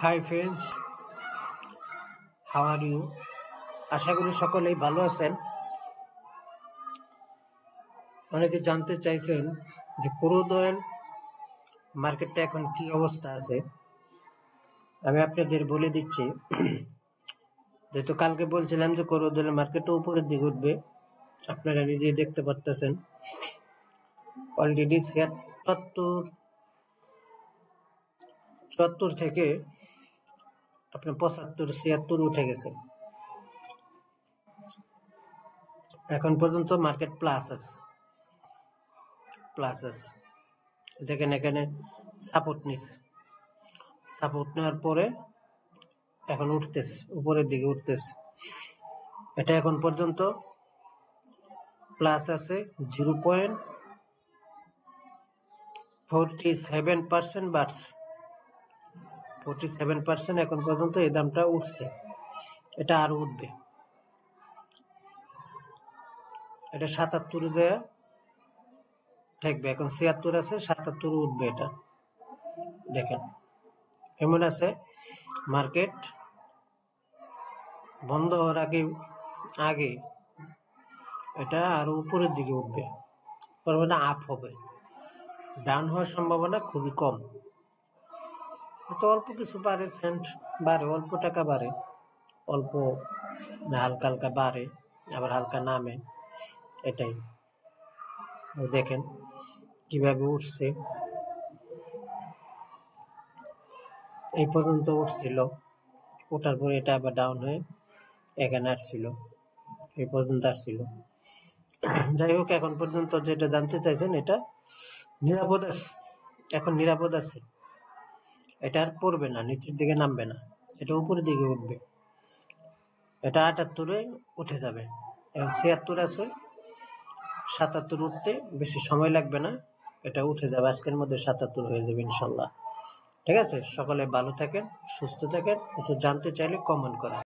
High friends, how are you? আশা করি সকলেই ভালো আছেন। অনেকে জানতে চাইছেন যে ক্রুড অয়েল মার্কেটটা এখন কি অবস্থা আছে। আমি আপনাদের বলে দিচ্ছি, যেহেতু কালকে বলছিলাম যে ক্রুড অয়েল মার্কেটটা উপরের দিকে উঠবে, আপনারা নিজেই দেখতে পাচ্ছেন অলরেডি 74 থেকে আপনার 75-76 উঠে গেছে। এখন পর্যন্ত মার্কেট প্লাস আছে। দেখেন এখানে সাপোর্ট নেওয়ার পরে এখন উঠতেছে, উপরের দিকে উঠতেছে। এটা এখন পর্যন্ত প্লাস আছে 0.47% বাড়ছে। 47% এখন পর্যন্ত এই দামটা উঠছে। এটা আরো উঠবে। এটা 77 দেয়া থাকবে। এখন 76 আছে, 77 উঠবে। এটা দেখেন এমন আছে, মার্কেট বন্ধ হওয়ার আগে এটা আরো উপরের দিকে উঠবে, মানে আপ হবে। ডাউন হওয়ার সম্ভাবনা খুবই কম। তো অল্প কিছু বাড়ে, সেন্ট বাড়ে, অল্প টাকা বাড়ে, অল্প হালকা হালকা বাড়ে, আবার হালকা নামে। এটাই দেখেন কিভাবে উঠছে। এই পর্যন্ত উঠছিল, ওঠার পরে এটা আবার ডাউন হয়ে এখানে আসছিল, এই পর্যন্ত আসছিল। যাই হোক, এখন পর্যন্ত যেটা জানতে চাইছেন, এটা নিরাপদ আছে। এখন নিরাপদ আছে, এটা আর পড়বে না, নিচের দিকে নামবে না, এটা উপরের দিকে উঠবে। এটা 78-এ উঠে যাবে। এখন 76 আছে, 77 উঠতে বেশি সময় লাগবে না, এটা উঠে যাবে। আজকের মধ্যে 77 হয়ে যাবে ইনশাল্লাহ। ঠিক আছে, সকলে ভালো থাকেন, সুস্থ থাকেন। কিছু জানতে চাইলে কমেন্ট করেন।